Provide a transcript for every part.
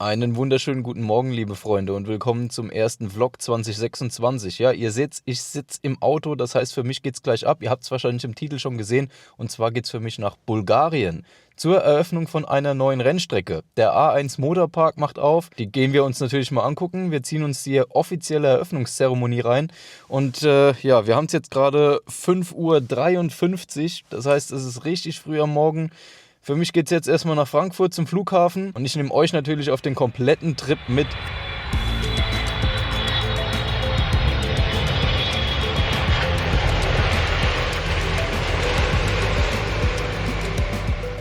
Einen wunderschönen guten Morgen, liebe Freunde, und willkommen zum ersten Vlog 2026. Ja, ihr seht, ich sitze im Auto, das heißt, für mich geht es gleich ab. Ihr habt es wahrscheinlich im Titel schon gesehen, und zwar geht es für mich nach Bulgarien zur Eröffnung von einer neuen Rennstrecke. Der A1 Motorpark macht auf, die gehen wir uns natürlich mal angucken. Wir ziehen uns die offizielle Eröffnungszeremonie rein und ja, wir haben es jetzt gerade 5:53 Uhr, das heißt, es ist richtig früh am Morgen. Für mich geht es jetzt erstmal nach Frankfurt zum Flughafen und ich nehme euch natürlich auf den kompletten Trip mit.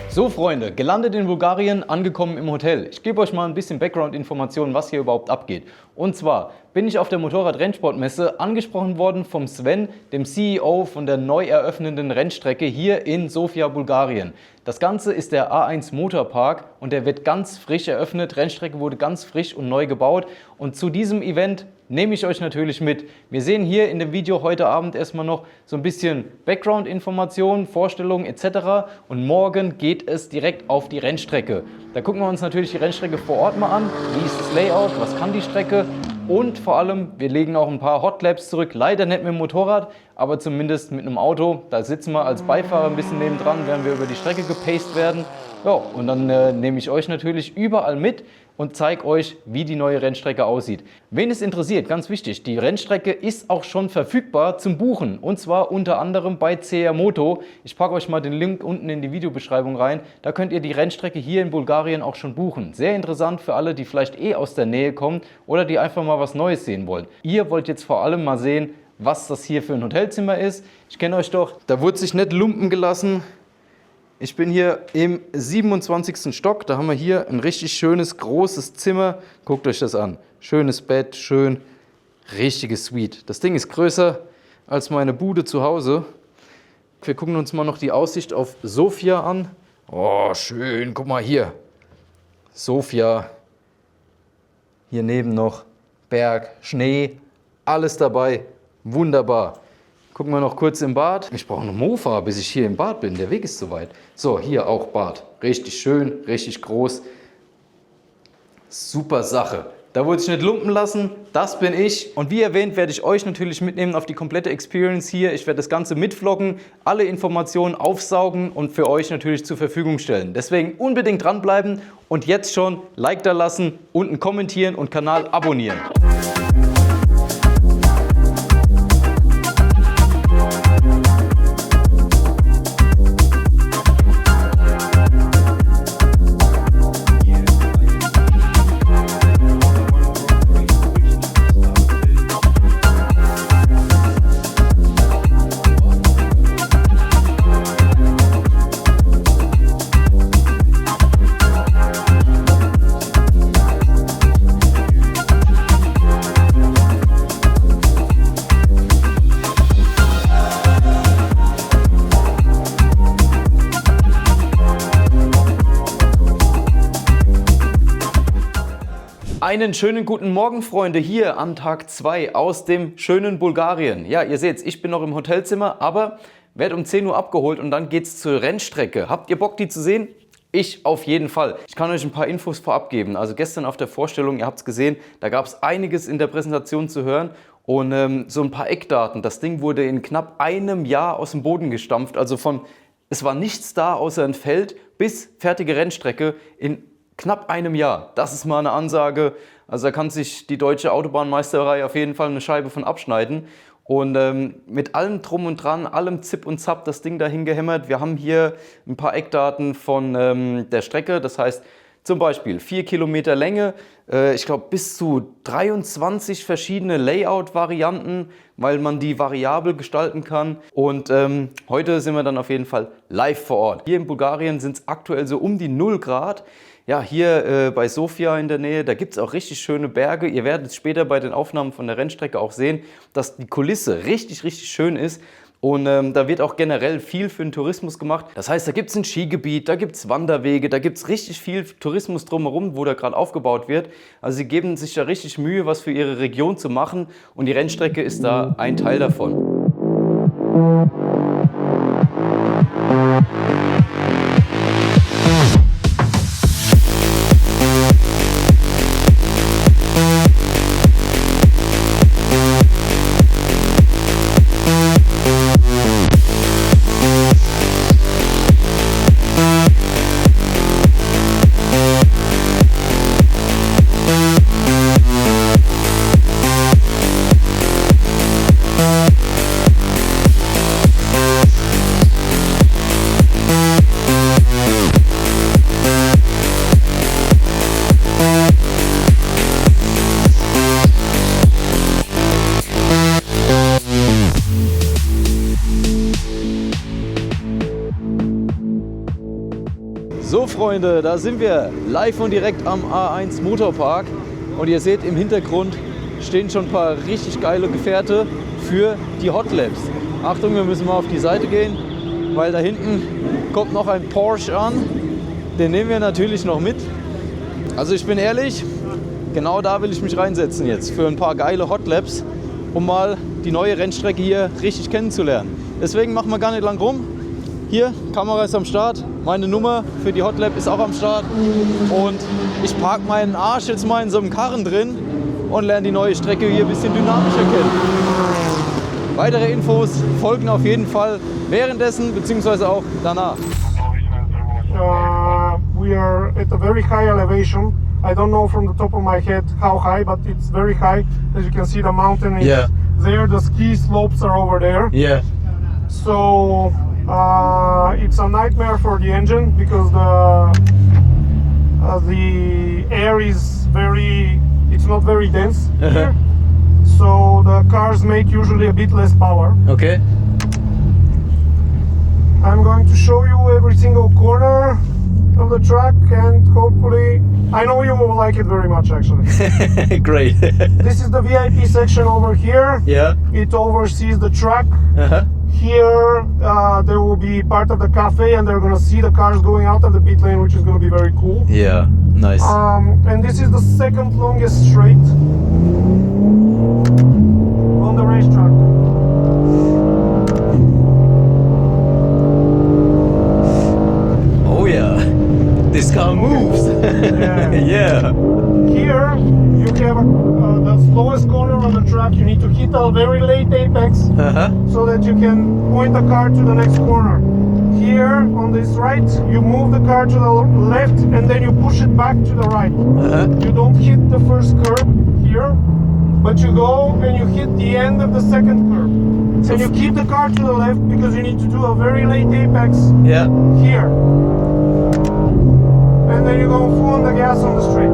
So Freunde, gelandet in Bulgarien, angekommen im Hotel. Ich gebe euch mal ein bisschen Background-Informationen, was hier überhaupt abgeht. Und zwar bin ich auf der Motorrad-Rennsportmesse angesprochen worden vom Sven, dem CEO von der neu eröffnenden Rennstrecke hier in Sofia, Bulgarien. Das Ganze ist der A1 Motorpark und der wird ganz frisch eröffnet. Rennstrecke wurde ganz frisch und neu gebaut. Und zu diesem Event nehme ich euch natürlich mit. Wir sehen hier in dem Video heute Abend erstmal noch so ein bisschen Background-Informationen, Vorstellungen etc. Und morgen geht es direkt auf die Rennstrecke. Da gucken wir uns natürlich die Rennstrecke vor Ort mal an. Wie ist das Layout? Was kann die Strecke? Und vor allem, wir legen auch ein paar Hotlaps zurück. Leider nicht mit dem Motorrad, aber zumindest mit einem Auto. Da sitzen wir als Beifahrer ein bisschen nebendran, während wir über die Strecke gepaced werden. Ja, und dann nehme ich euch natürlich überall mit und zeige euch, wie die neue Rennstrecke aussieht. Wen es interessiert, ganz wichtig, die Rennstrecke ist auch schon verfügbar zum Buchen. Und zwar unter anderem bei CR Moto. Ich packe euch mal den Link unten in die Videobeschreibung rein. Da könnt ihr die Rennstrecke hier in Bulgarien auch schon buchen. Sehr interessant für alle, die vielleicht aus der Nähe kommen oder die einfach mal was Neues sehen wollen. Ihr wollt jetzt vor allem mal sehen, was das hier für ein Hotelzimmer ist. Ich kenne euch doch, da wurde sich nicht lumpen gelassen. Ich bin hier im 27. Stock, da haben wir hier ein richtig schönes, großes Zimmer. Guckt euch das an. Schönes Bett, schön, richtiges Suite. Das Ding ist größer als meine Bude zu Hause. Wir gucken uns mal noch die Aussicht auf Sofia an. Oh, schön, guck mal hier. Sofia. Hier neben noch Berg, Schnee, alles dabei. Wunderbar. Gucken wir noch kurz im Bad. Ich brauche einen Mofa, bis ich hier im Bad bin. Der Weg ist zu weit. So, hier auch Bad. Richtig schön, richtig groß. Super Sache. Da wurde ich nicht lumpen lassen. Das bin ich. Und wie erwähnt, werde ich euch natürlich mitnehmen auf die komplette Experience hier. Ich werde das Ganze mitvloggen, alle Informationen aufsaugen und für euch natürlich zur Verfügung stellen. Deswegen unbedingt dranbleiben und jetzt schon Like da lassen, unten kommentieren und Kanal abonnieren. Einen schönen guten Morgen, Freunde, hier an Tag 2 aus dem schönen Bulgarien. Ja, ihr seht, ich bin noch im Hotelzimmer, aber werde um 10 Uhr abgeholt und dann geht's zur Rennstrecke. Habt ihr Bock, die zu sehen? Ich auf jeden Fall. Ich kann euch ein paar Infos vorab geben. Also gestern auf der Vorstellung, ihr habt es gesehen, da gab es einiges in der Präsentation zu hören und so ein paar Eckdaten. Das Ding wurde in knapp einem Jahr aus dem Boden gestampft. Also es war nichts da außer ein Feld bis fertige Rennstrecke in knapp einem Jahr. Das ist mal eine Ansage. Also da kann sich die deutsche Autobahnmeisterei auf jeden Fall eine Scheibe von abschneiden. Und mit allem Drum und Dran, allem Zip und Zap das Ding dahin gehämmert. Wir haben hier ein paar Eckdaten von der Strecke. Das heißt zum Beispiel 4 Kilometer Länge. Ich glaube bis zu 23 verschiedene Layout-Varianten, weil man die variabel gestalten kann. Und heute sind wir dann auf jeden Fall live vor Ort. Hier in Bulgarien sind es aktuell so um die 0 Grad. Ja, hier bei Sofia in der Nähe, da gibt es auch richtig schöne Berge. Ihr werdet später bei den Aufnahmen von der Rennstrecke auch sehen, dass die Kulisse richtig, richtig schön ist. Und da wird auch generell viel für den Tourismus gemacht. Das heißt, da gibt es ein Skigebiet, da gibt es Wanderwege, da gibt es richtig viel Tourismus drumherum, wo da gerade aufgebaut wird. Also sie geben sich da richtig Mühe, was für ihre Region zu machen. Und die Rennstrecke ist da ein Teil davon. So Freunde, da sind wir live und direkt am A1 Motorpark und ihr seht im Hintergrund stehen schon ein paar richtig geile Gefährte für die Hot Laps. Achtung, wir müssen mal auf die Seite gehen, weil da hinten kommt noch ein Porsche an, den nehmen wir natürlich noch mit. Also ich bin ehrlich, genau da will ich mich reinsetzen jetzt für ein paar geile Hot Laps, um mal die neue Rennstrecke hier richtig kennenzulernen. Deswegen machen wir gar nicht lang rum. Hier, Kamera ist am Start, meine Nummer für die Hot Lap ist auch am Start und ich parke meinen Arsch jetzt mal in so einem Karren drin und lerne die neue Strecke hier ein bisschen dynamischer kennen. Weitere Infos folgen auf jeden Fall währenddessen bzw. auch danach. We are at a very high elevation. I don't know from the top of my head how high, but it's very high. As you can see, the mountain is there, the ski slopes are over there. Yeah. So it's a nightmare for the engine because the air is it's not very dense here. So the cars make usually a bit less power. Okay. I'm going to show you every single corner of the track and hopefully, I know you will like it very much actually. Great. This is the VIP section over here. Yeah. It oversees the track. Uh-huh. Here there will be part of the cafe and they're gonna see the cars going out of the pit lane, which is gonna be very cool. Yeah, nice. And this is the second longest straight on the racetrack. Oh yeah, this car moves. Yeah. Yeah. Here you have the slowest corner on the track. You need to hit a very late apex Uh-huh. so that you can point the car to the next corner. Here on this right, you move the car to the left and then you push it back to the right. Uh-huh. You don't hit the first curb here, but you go and you hit the end of the second curb. And you keep the car to the left because you need to do a very late apex Yeah. here. And then you go full on the gas on the straight.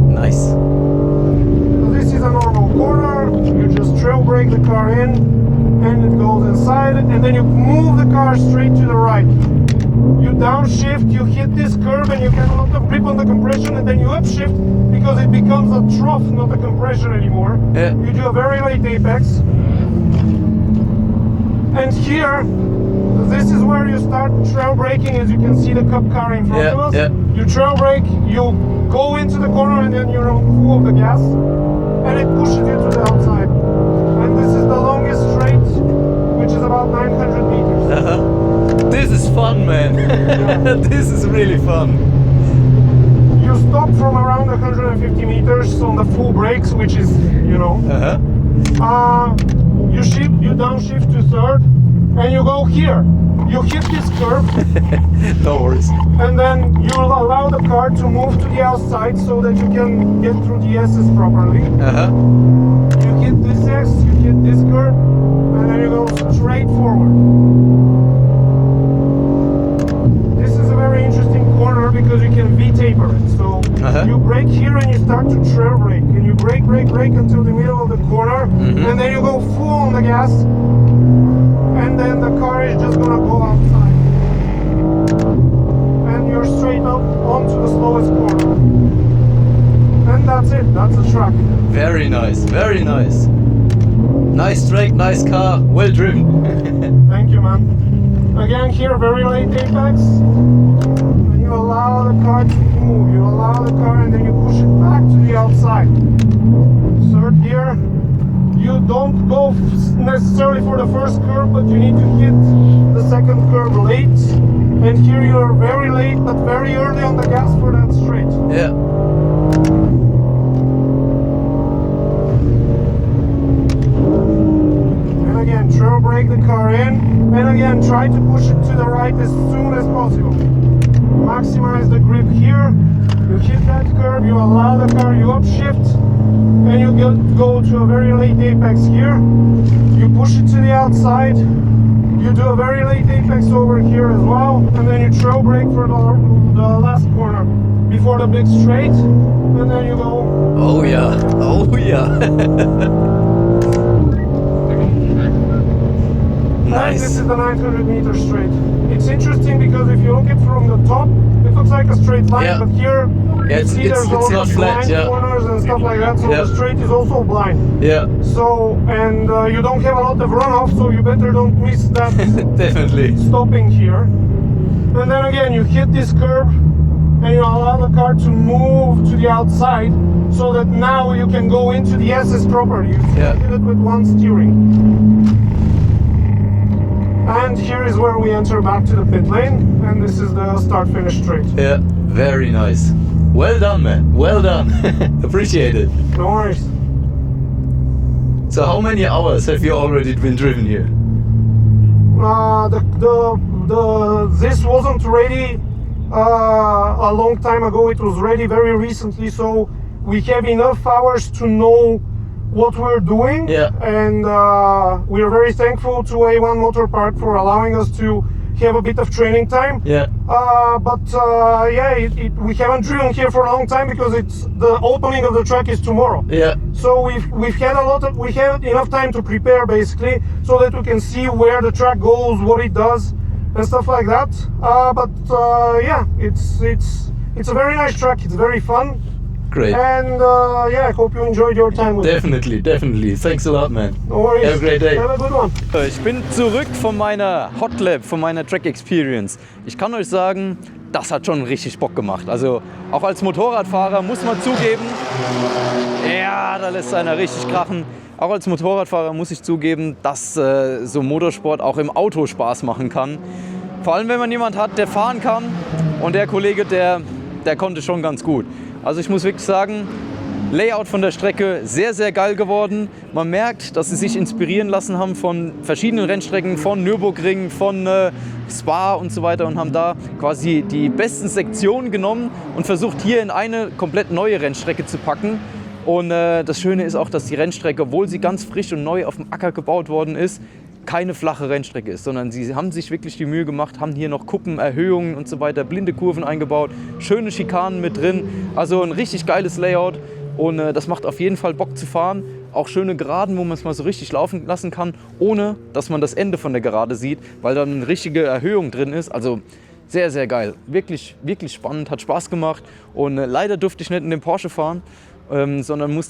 Nice. So this is a normal corner, you just trail brake the car in and it goes inside and then you move the car straight to the right. You downshift, you hit this curve and you get a lot of grip on the compression and then you upshift because it becomes a trough, not a compression anymore. Yeah. You do a very late apex. And here, this is where you start trail braking. As you can see the Cup car in front of us. Yeah. You trail brake, you go into the corner and then you're on full of the gas and it pushes you to the outside. And this is the longest straight, which is about 900 meters. Uh-huh. This is fun, man. This is really fun. You stop from around 150 meters on the full brakes, which is, you know. Uh-huh. You downshift to third and you go here. You hit this curve No worries. and then you'll allow the car to move to the outside so that you can get through the S's properly. Uh-huh. You hit this S, you hit this curve, and then you go straight forward. This is a very interesting corner because you can V-taper it. So you brake here and you start to trail brake. And you brake until the middle of the corner, and then you go full on the gas, and then the car is just gonna go outside. And you're straight up onto the slowest corner. And that's it, that's the track. Very nice, very nice. Nice track, nice car, well driven. Thank you, man. Again, here, very late apex. And you allow the car to move. You allow the car and then you push it back to the outside. Third gear. You don't go necessarily for the first curve, but you need to hit the second curve late. And here you are very late, but very early on the gas for that straight. Yeah. And again, trail brake the car in. And again, try to push it to the right as soon as possible. Maximize the grip here. You hit that curve, you allow the car, you upshift, and you go to a very late apex here. You push it to the outside. You do a very late apex over here as well, and then you trail brake for the last corner before the big straight, and then you go. Oh yeah, oh yeah. Nice. This is the 900 meter straight. It's interesting because because if you look it from the top, it looks like a straight line, Yeah. but here Yeah, you see it's there's all not these flat, blind yeah. corners and stuff like that, so Yeah. the straight is also blind. Yeah, So, and you don't have a lot of runoff, so you better don't miss that definitely. stopping here. And then again, you hit this curb and you allow the car to move to the outside so that now you can go into the SS proper. You Yeah. did it with one steering. And here is where we enter back to the pit lane, and this is the start-finish straight. Yeah, very nice. Well done, man. Well done. Appreciate it. No worries. So how many hours have you already been driven here? This wasn't ready a long time ago. It was ready very recently, so we have enough hours to know what we're doing. Yeah. And we are very thankful to A1 Motor Park for allowing us to have a bit of training time. Yeah. We haven't driven here for a long time because the opening of the track is tomorrow. Yeah. So we have enough time to prepare basically, so that we can see where the track goes, what it does, and stuff like that. It's a very nice track. It's very fun, Great. and I hope you enjoyed your time with it. Definitely. Thanks a lot, man. No worries. Have a great day. Have a good one. Ich bin zurück von meiner Hot Lap, von meiner Track Experience. Ich kann euch sagen, das hat schon richtig Bock gemacht. Also auch als Motorradfahrer muss man zugeben, ja, da lässt einer richtig krachen. Auch als Motorradfahrer muss ich zugeben, dass so Motorsport auch im Auto Spaß machen kann. Vor allem, wenn man jemanden hat, der fahren kann, und der Kollege, der konnte schon ganz gut. Also ich muss wirklich sagen, Layout von der Strecke sehr, sehr geil geworden. Man merkt, dass sie sich inspirieren lassen haben von verschiedenen Rennstrecken, von Nürburgring, von Spa und so weiter, und haben da quasi die besten Sektionen genommen und versucht, hier in eine komplett neue Rennstrecke zu packen. Und das Schöne ist auch, dass die Rennstrecke, obwohl sie ganz frisch und neu auf dem Acker gebaut worden ist, keine flache Rennstrecke ist, sondern sie haben sich wirklich die Mühe gemacht, haben hier noch Kuppen, Erhöhungen und so weiter, blinde Kurven eingebaut, schöne Schikanen mit drin, also ein richtig geiles Layout, und das macht auf jeden Fall Bock zu fahren. Auch schöne Geraden, wo man es mal so richtig laufen lassen kann, ohne dass man das Ende von der Gerade sieht, weil dann eine richtige Erhöhung drin ist. Also sehr, sehr geil, wirklich, wirklich spannend, hat Spaß gemacht, und leider durfte ich nicht in den Porsche fahren, sondern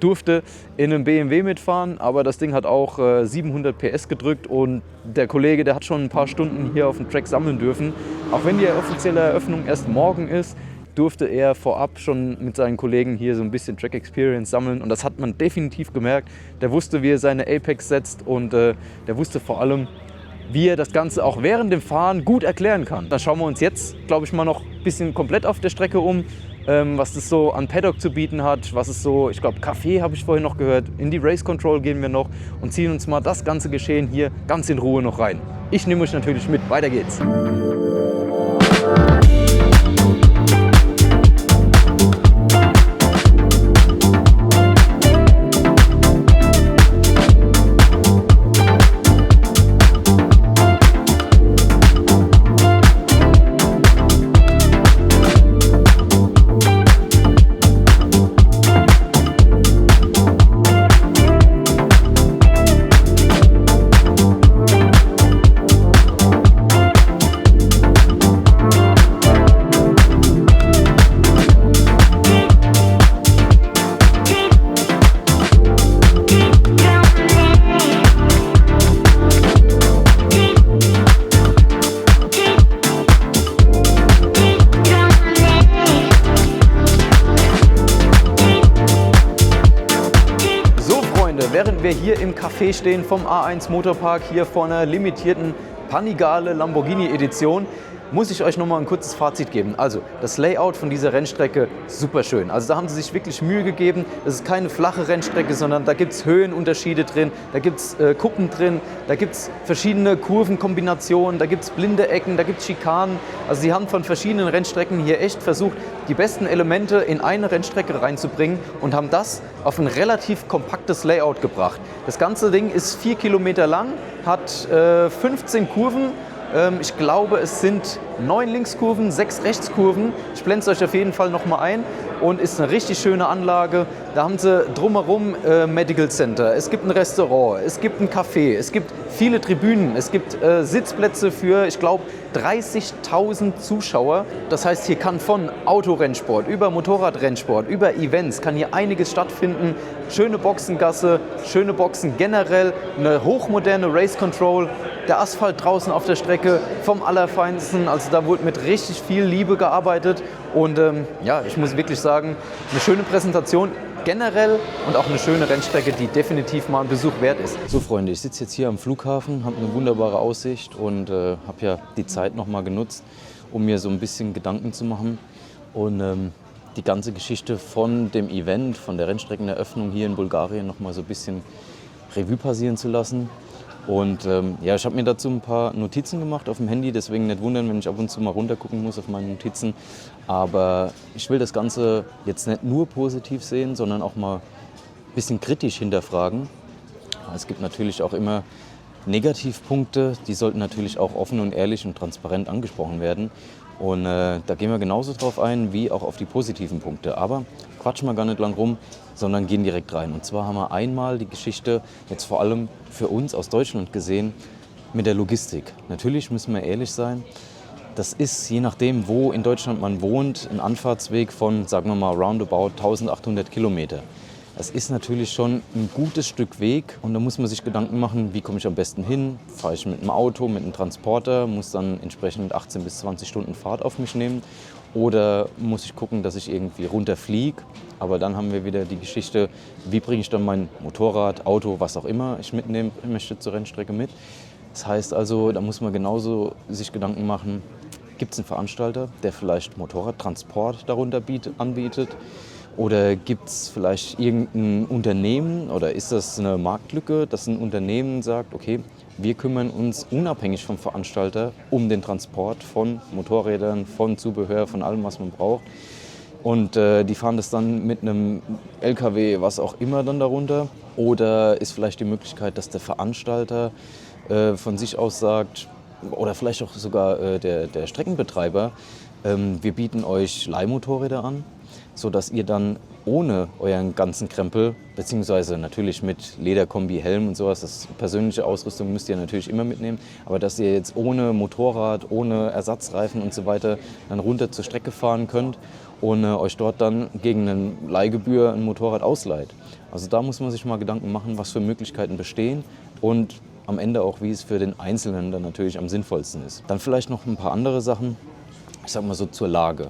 durfte in einem BMW mitfahren, aber das Ding hat auch 700 PS gedrückt, und der Kollege, der hat schon ein paar Stunden hier auf dem Track sammeln dürfen. Auch wenn die offizielle Eröffnung erst morgen ist, durfte er vorab schon mit seinen Kollegen hier so ein bisschen Track Experience sammeln, und das hat man definitiv gemerkt. Der wusste, wie er seine Apex setzt, und der wusste vor allem, wie er das Ganze auch während dem Fahren gut erklären kann. Da schauen wir uns jetzt, glaube ich, mal noch ein bisschen komplett auf der Strecke um, was das so an Paddock zu bieten hat, was es so, ich glaube, Café habe ich vorhin noch gehört, in die Race Control gehen wir noch und ziehen uns mal das ganze Geschehen hier ganz in Ruhe noch rein. Ich nehme euch natürlich mit, weiter geht's. Während wir hier im Café stehen vom A1 Motorpark, hier vor einer limitierten Panigale Lamborghini Edition, muss ich euch noch mal ein kurzes Fazit geben. Also das Layout von dieser Rennstrecke super schön. Also da haben sie sich wirklich Mühe gegeben. Es ist keine flache Rennstrecke, sondern da gibt es Höhenunterschiede drin, da gibt es Kuppen drin, da gibt es verschiedene Kurvenkombinationen, da gibt es blinde Ecken, da gibt es Schikanen. Also sie haben von verschiedenen Rennstrecken hier echt versucht, die besten Elemente in eine Rennstrecke reinzubringen, und haben das auf ein relativ kompaktes Layout gebracht. Das ganze Ding ist 4 Kilometer lang, hat 15 Kurven. Ich glaube, es sind 9 Linkskurven, 6 Rechtskurven. Ich blende es euch auf jeden Fall nochmal ein und ist eine richtig schöne Anlage. Da haben sie drumherum Medical Center, es gibt ein Restaurant, es gibt ein Café, es gibt viele Tribünen, es gibt Sitzplätze für, ich glaube, 30.000 Zuschauer. Das heißt, hier kann von Autorennsport über Motorradrennsport, über Events, kann hier einiges stattfinden. Schöne Boxengasse, schöne Boxen generell, eine hochmoderne Race Control, der Asphalt draußen auf der Strecke vom Allerfeinsten. Also da wurde mit richtig viel Liebe gearbeitet und ja, ich muss wirklich sagen, eine schöne Präsentation generell und auch eine schöne Rennstrecke, die definitiv mal ein Besuch wert ist. So Freunde, ich sitze jetzt hier am Flughafen, habe eine wunderbare Aussicht und habe ja die Zeit noch mal genutzt, um mir so ein bisschen Gedanken zu machen und die ganze Geschichte von dem Event, von der Rennstreckeneröffnung hier in Bulgarien noch mal so ein bisschen Revue passieren zu lassen. Und ja, ich habe mir dazu ein paar Notizen gemacht auf dem Handy, deswegen nicht wundern, wenn ich ab und zu mal runtergucken muss auf meine Notizen. Aber ich will das Ganze jetzt nicht nur positiv sehen, sondern auch mal ein bisschen kritisch hinterfragen. Es gibt natürlich auch immer Negativpunkte, die sollten natürlich auch offen und ehrlich und transparent angesprochen werden. Und da gehen wir genauso drauf ein, wie auch auf die positiven Punkte. Aber quatschen wir gar nicht lang rum, sondern gehen direkt rein. Und zwar haben wir einmal die Geschichte, jetzt vor allem für uns aus Deutschland gesehen, mit der Logistik. Natürlich müssen wir ehrlich sein, das ist, je nachdem, wo in Deutschland man wohnt, ein Anfahrtsweg von, sagen wir mal, roundabout 1800 Kilometer. Das ist natürlich schon ein gutes Stück Weg und da muss man sich Gedanken machen, wie komme ich am besten hin? Fahre ich mit einem Auto, mit einem Transporter, muss dann entsprechend 18 bis 20 Stunden Fahrt auf mich nehmen oder muss ich gucken, dass ich irgendwie runterfliege? Aber dann haben wir wieder die Geschichte, wie bringe ich dann mein Motorrad, Auto, was auch immer ich mitnehmen möchte zur Rennstrecke mit. Das heißt also, da muss man genauso sich Gedanken machen, gibt es einen Veranstalter, der vielleicht Motorradtransport darunter anbietet? Oder gibt es vielleicht irgendein Unternehmen oder ist das eine Marktlücke, dass ein Unternehmen sagt, okay, wir kümmern uns unabhängig vom Veranstalter um den Transport von Motorrädern, von Zubehör, von allem, was man braucht. Und die fahren das dann mit einem LKW, was auch immer dann darunter. Oder ist vielleicht die Möglichkeit, dass der Veranstalter von sich aus sagt, oder vielleicht auch sogar der Streckenbetreiber, wir bieten euch Leihmotorräder an, sodass ihr dann ohne euren ganzen Krempel, beziehungsweise natürlich mit Lederkombi, Helm und sowas, das persönliche Ausrüstung müsst ihr natürlich immer mitnehmen, aber dass ihr jetzt ohne Motorrad, ohne Ersatzreifen und so weiter dann runter zur Strecke fahren könnt und euch dort dann gegen eine Leihgebühr ein Motorrad ausleiht. Also da muss man sich mal Gedanken machen, was für Möglichkeiten bestehen und am Ende auch, wie es für den Einzelnen dann natürlich am sinnvollsten ist. Dann vielleicht noch ein paar andere Sachen, ich sag mal so zur Lage.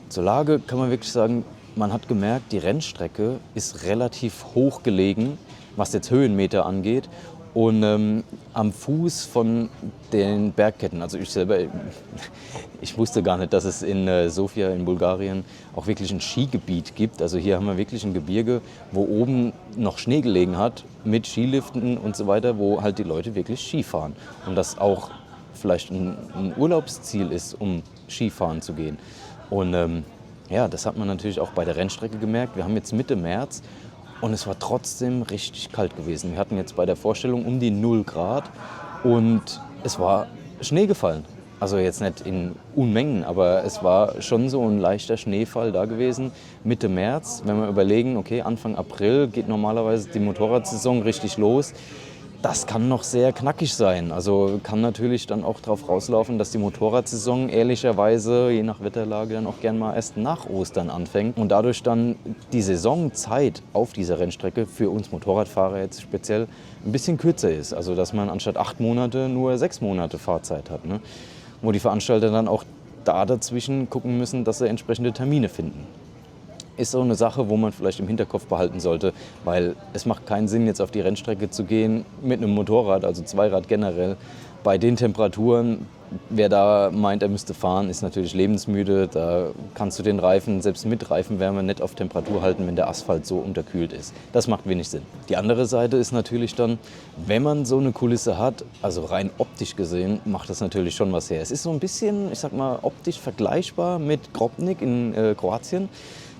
Zur Lage kann man wirklich sagen, man hat gemerkt, die Rennstrecke ist relativ hoch gelegen, was jetzt Höhenmeter angeht. Und am Fuß von den Bergketten, also ich selber, ich wusste gar nicht, dass es in Sofia in Bulgarien auch wirklich ein Skigebiet gibt. Also hier haben wir wirklich ein Gebirge, wo oben noch Schnee gelegen hat, mit Skiliften und so weiter, wo halt die Leute wirklich Ski fahren. Und das auch vielleicht ein Urlaubsziel ist, um Skifahren zu gehen. Und ja, das hat man natürlich auch bei der Rennstrecke gemerkt. Wir haben jetzt Mitte März und es war trotzdem richtig kalt gewesen. Wir hatten jetzt bei der Vorstellung um die 0 Grad und es war Schnee gefallen. Also jetzt nicht in Unmengen, aber es war schon so ein leichter Schneefall da gewesen. Mitte März, wenn wir überlegen, okay, Anfang April geht normalerweise die Motorradsaison richtig los. Das kann noch sehr knackig sein. Also kann natürlich dann auch darauf rauslaufen, dass die Motorradsaison ehrlicherweise, je nach Wetterlage, dann auch gern mal erst nach Ostern anfängt. Und dadurch dann die Saisonzeit auf dieser Rennstrecke für uns Motorradfahrer jetzt speziell ein bisschen kürzer ist. Also dass man anstatt 8 Monate nur 6 Monate Fahrzeit hat. Ne? Wo die Veranstalter dann auch da dazwischen gucken müssen, dass sie entsprechende Termine finden. Ist so eine Sache, wo man vielleicht im Hinterkopf behalten sollte, weil es macht keinen Sinn, jetzt auf die Rennstrecke zu gehen mit einem Motorrad, also Zweirad generell. Bei den Temperaturen, wer da meint, er müsste fahren, ist natürlich lebensmüde. Da kannst du den Reifen, selbst mit Reifenwärme, nicht auf Temperatur halten, wenn der Asphalt so unterkühlt ist. Das macht wenig Sinn. Die andere Seite ist natürlich dann, wenn man so eine Kulisse hat, also rein optisch gesehen, macht das natürlich schon was her. Es ist so ein bisschen, ich sag mal, optisch vergleichbar mit Grobnik in Kroatien.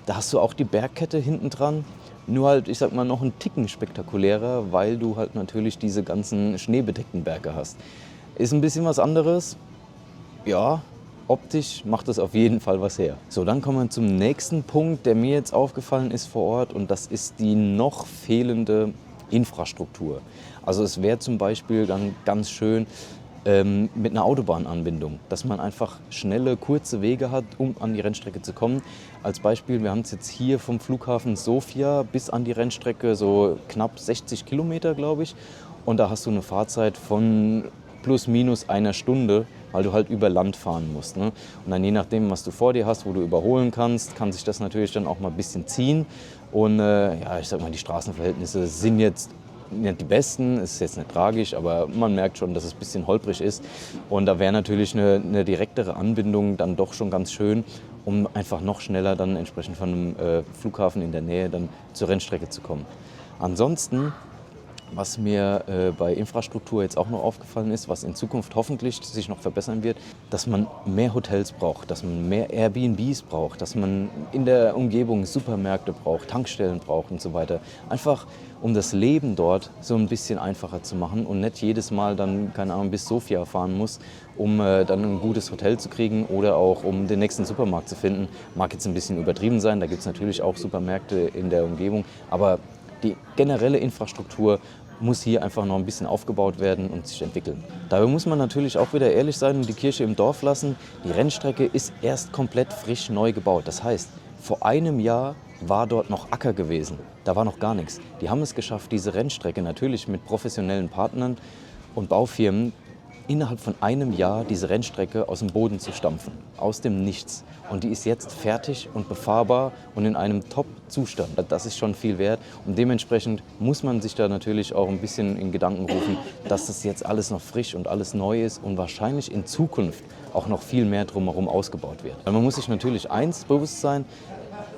Da hast du auch die Bergkette hinten dran, nur halt, ich sag mal, noch einen Ticken spektakulärer, weil du halt natürlich diese ganzen schneebedeckten Berge hast. Ist ein bisschen was anderes, ja, optisch macht das auf jeden Fall was her. So, dann kommen wir zum nächsten Punkt, der mir jetzt aufgefallen ist vor Ort, und das ist die noch fehlende Infrastruktur. Also es wäre zum Beispiel dann ganz schön mit einer Autobahnanbindung, dass man einfach schnelle, kurze Wege hat, um an die Rennstrecke zu kommen. Als Beispiel, wir haben es jetzt hier vom Flughafen Sofia bis an die Rennstrecke so knapp 60 Kilometer, glaube ich. Und da hast du eine Fahrzeit von plus minus einer Stunde, weil du halt über Land fahren musst. Ne? Und dann je nachdem, was du vor dir hast, wo du überholen kannst, kann sich das natürlich dann auch mal ein bisschen ziehen. Und ja, ich sag mal, die Straßenverhältnisse sind jetzt nicht die besten, ist jetzt nicht tragisch, aber man merkt schon, dass es ein bisschen holprig ist. Und da wäre natürlich eine direktere Anbindung dann doch schon ganz schön, um einfach noch schneller dann entsprechend von einem Flughafen in der Nähe dann zur Rennstrecke zu kommen. Ansonsten, was mir bei Infrastruktur jetzt auch noch aufgefallen ist, was in Zukunft hoffentlich sich noch verbessern wird, dass man mehr Hotels braucht, dass man mehr Airbnbs braucht, dass man in der Umgebung Supermärkte braucht, Tankstellen braucht und so weiter. Einfach um das Leben dort so ein bisschen einfacher zu machen und nicht jedes Mal dann, keine Ahnung, bis Sofia fahren muss, um dann ein gutes Hotel zu kriegen oder auch um den nächsten Supermarkt zu finden. Mag jetzt ein bisschen übertrieben sein, da gibt es natürlich auch Supermärkte in der Umgebung, aber die generelle Infrastruktur muss hier einfach noch ein bisschen aufgebaut werden und sich entwickeln. Dabei muss man natürlich auch wieder ehrlich sein und die Kirche im Dorf lassen. Die Rennstrecke ist erst komplett frisch neu gebaut. Das heißt, vor einem Jahr war dort noch Acker gewesen. Da war noch gar nichts. Die haben es geschafft, diese Rennstrecke natürlich mit professionellen Partnern und Baufirmen innerhalb von einem Jahr diese Rennstrecke aus dem Boden zu stampfen, aus dem Nichts. Und die ist jetzt fertig und befahrbar und in einem Top-Zustand. Das ist schon viel wert und dementsprechend muss man sich da natürlich auch ein bisschen in Gedanken rufen, dass das jetzt alles noch frisch und alles neu ist und wahrscheinlich in Zukunft auch noch viel mehr drumherum ausgebaut wird. Weil man muss sich natürlich eins bewusst sein,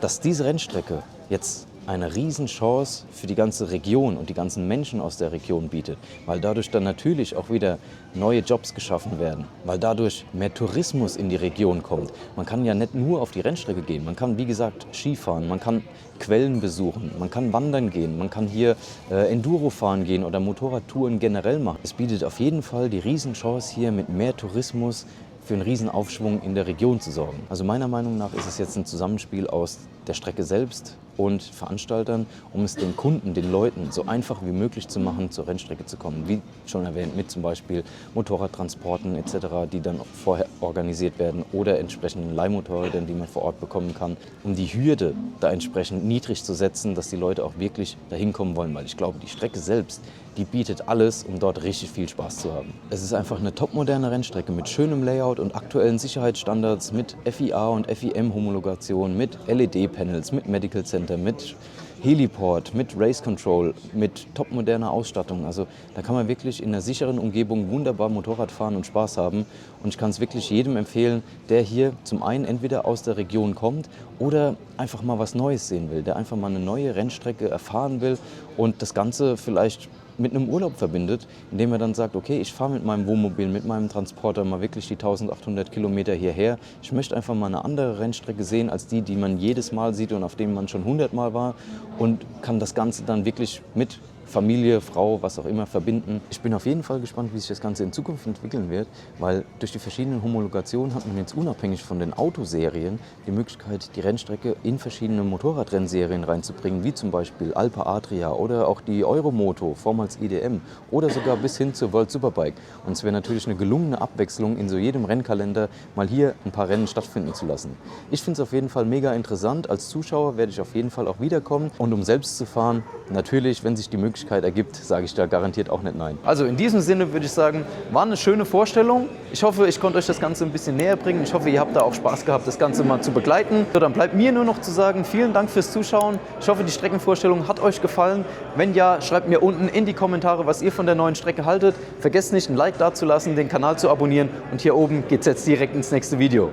dass diese Rennstrecke jetzt eine Riesenchance für die ganze Region und die ganzen Menschen aus der Region bietet, weil dadurch dann natürlich auch wieder neue Jobs geschaffen werden, weil dadurch mehr Tourismus in die Region kommt. Man kann ja nicht nur auf die Rennstrecke gehen, man kann wie gesagt Skifahren, man kann Quellen besuchen, man kann wandern gehen, man kann hier Enduro fahren gehen oder Motorradtouren generell machen. Es bietet auf jeden Fall die Riesenchance hier mit mehr Tourismus für einen Riesenaufschwung in der Region zu sorgen. Also meiner Meinung nach ist es jetzt ein Zusammenspiel aus der Strecke selbst und Veranstaltern, um es den Kunden, den Leuten so einfach wie möglich zu machen, zur Rennstrecke zu kommen. Wie schon erwähnt, mit zum Beispiel Motorradtransporten etc., die dann vorher organisiert werden oder entsprechenden Leihmotorrädern, die man vor Ort bekommen kann, um die Hürde da entsprechend niedrig zu setzen, dass die Leute auch wirklich dahin kommen wollen. Weil ich glaube, die Strecke selbst, die bietet alles, um dort richtig viel Spaß zu haben. Es ist einfach eine topmoderne Rennstrecke mit schönem Layout und aktuellen Sicherheitsstandards, mit FIA und FIM-Homologation, mit LED-Panels, mit Medical Center, mit Heliport, mit Race Control, mit topmoderner Ausstattung. Also da kann man wirklich in einer sicheren Umgebung wunderbar Motorrad fahren und Spaß haben. Und ich kann es wirklich jedem empfehlen, der hier zum einen entweder aus der Region kommt oder einfach mal was Neues sehen will, der einfach mal eine neue Rennstrecke erfahren will und das Ganze vielleicht mit einem Urlaub verbindet, indem er dann sagt, okay, ich fahre mit meinem Wohnmobil, mit meinem Transporter mal wirklich die 1800 Kilometer hierher. Ich möchte einfach mal eine andere Rennstrecke sehen als die, die man jedes Mal sieht und auf denen man schon 100 Mal war und kann das Ganze dann wirklich mit Familie, Frau, was auch immer verbinden. Ich bin auf jeden Fall gespannt, wie sich das Ganze in Zukunft entwickeln wird, weil durch die verschiedenen Homologationen hat man jetzt unabhängig von den Autoserien die Möglichkeit, die Rennstrecke in verschiedene Motorradrennserien reinzubringen, wie zum Beispiel Alpe Adria oder auch die Euromoto, vormals IDM oder sogar bis hin zur World Superbike. Und es wäre natürlich eine gelungene Abwechslung, in so jedem Rennkalender mal hier ein paar Rennen stattfinden zu lassen. Ich finde es auf jeden Fall mega interessant. Als Zuschauer werde ich auf jeden Fall auch wiederkommen und um selbst zu fahren, natürlich, wenn sich die Möglichkeit ergibt, sage ich da garantiert auch nicht nein. Also in diesem Sinne würde ich sagen, war eine schöne Vorstellung. Ich hoffe, ich konnte euch das Ganze ein bisschen näher bringen. Ich hoffe, ihr habt da auch Spaß gehabt, das Ganze mal zu begleiten. So, dann bleibt mir nur noch zu sagen, vielen Dank fürs Zuschauen. Ich hoffe, die Streckenvorstellung hat euch gefallen. Wenn ja, schreibt mir unten in die Kommentare, was ihr von der neuen Strecke haltet. Vergesst nicht, ein Like dazulassen, den Kanal zu abonnieren und hier oben geht es jetzt direkt ins nächste Video.